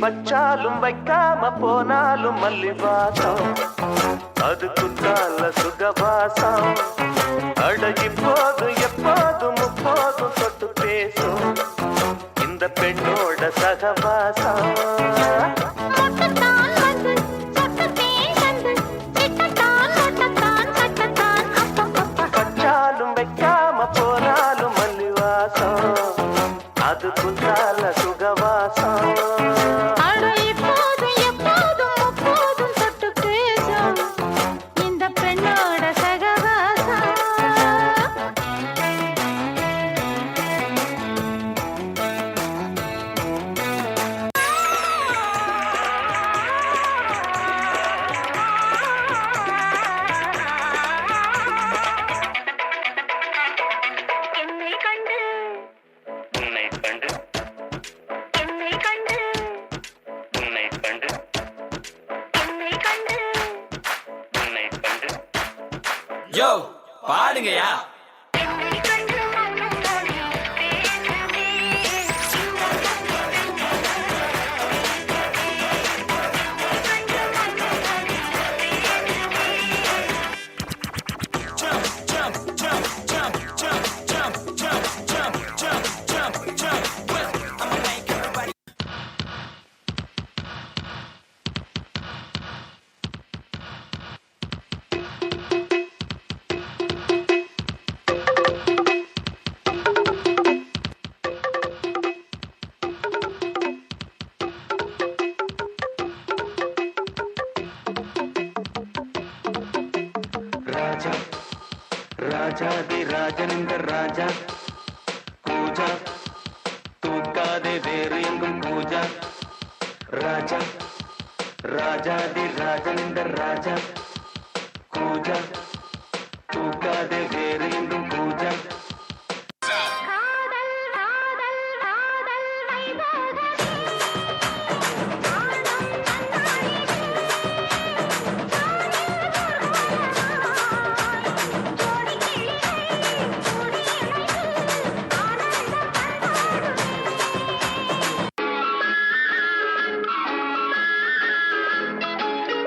வச்சாலும் வைக்காம போனாலும் மல்லிவாசம் அது குத்தால சுகவாசம் அடகி போதும் எப்போதும் முப்போதும் தொட்டு பேசும் இந்த பெண்ணோட சகவாசம் வச்சாலும் வைக்காம போனாலும் மல்லிவாசம் அது குத்தால சுகவாசம் யோ பாடுங்கயா. ராஜா ராஜாதி ராஜனிந்த ராஜா பூஜா தூக்காதே வேறு எங்கும் பூஜா ராஜா ராஜாதி ராஜனிந்த ராஜா பூஜா தூக்காதே வேறு எங்கும் பூஜா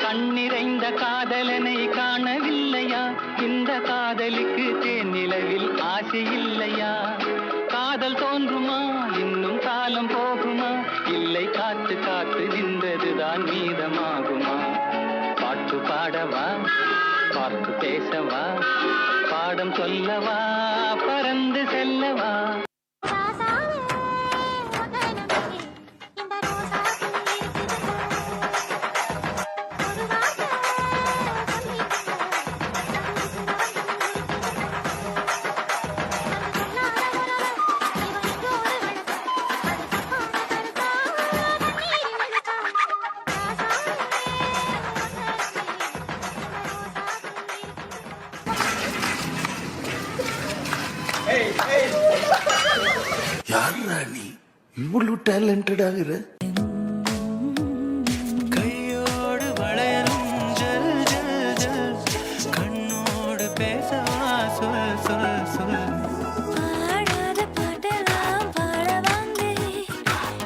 கண்ணிறைந்த காதலனை காணவில்லையா இந்த காதலுக்கு தேனிலவில் ஆசை இல்லையா காதல் தோன்றுமா இன்னும் காலம் போகுமா இல்லை காத்து காத்து நின்றதுதான் மீதமாகுமா பாட்டு பாடவா பார்த்து பேசவா பாடம் சொல்லவா பறந்து செல்லவா யாரா நீ இவ்வளவு டேலண்டட் ஆகுற? கையோடு வளையலும் ஜல் ஜல் ஜல் கண்ணோடு பேசவா சொல் சொல் சொல் ஆடாத பாட்டெல்லாம் பாட வந்தே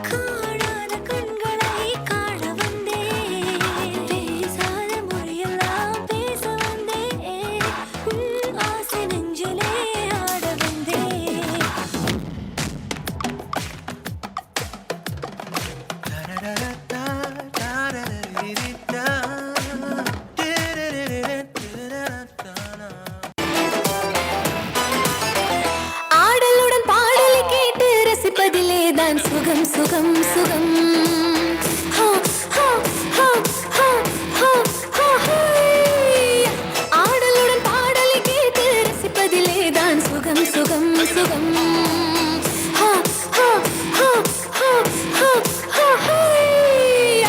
காணாத கண்களை காண வந்தே பேசாத மொழியெல்லாம் பேச வந்தே ஆசை நெஞ்சிலே ஆட வந்தே ஆடலுடன் பாடலை கேட்டு ரசிப்பதிலே தான் சுகம் சுகம் சுகம் ஹோ, ஹோ, ஹோ, ஹோ, ஹோ, ஹோ, ஹோய். ஆடலுடன் பாடலை கேட்டு ரசிப்பதிலே தான் சுகம் சுகம் சுகம் ஹோ, ஹோ, ஹோ, ஹோ, ஹோ, ஹோ, ஹோய்.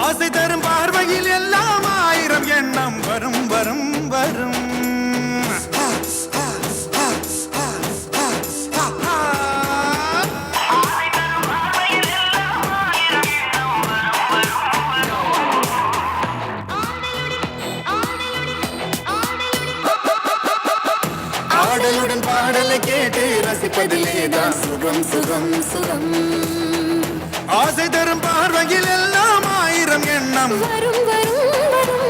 ஆசை தரும் பார்வையில் எல்லாம் ஆயிரம் எண்ணம் வரும் வரும் வரும் ஆடலுடன் பாடலை கேட்டு ரசிப்பதிலே தான் சுகம் சுகம் சுகம் ஆசை தரும் பார்வையில் எல்லாம் ஆயிரம் எண்ணம் வரும் வரும் வரும்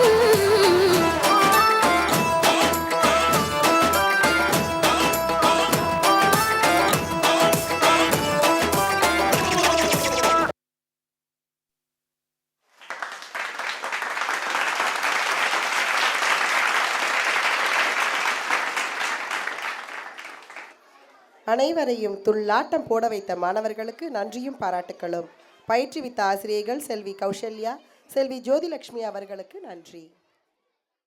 அனைவரையும் துள்ளாட்டம் போட வைத்த மாணவர்களுக்கு நன்றியும் பாராட்டுக்களும். பயிற்றுவித்த ஆசிரியர்கள் செல்வி கௌசல்யா, செல்வி ஜோதிலட்சுமி அவர்களுக்கு நன்றி.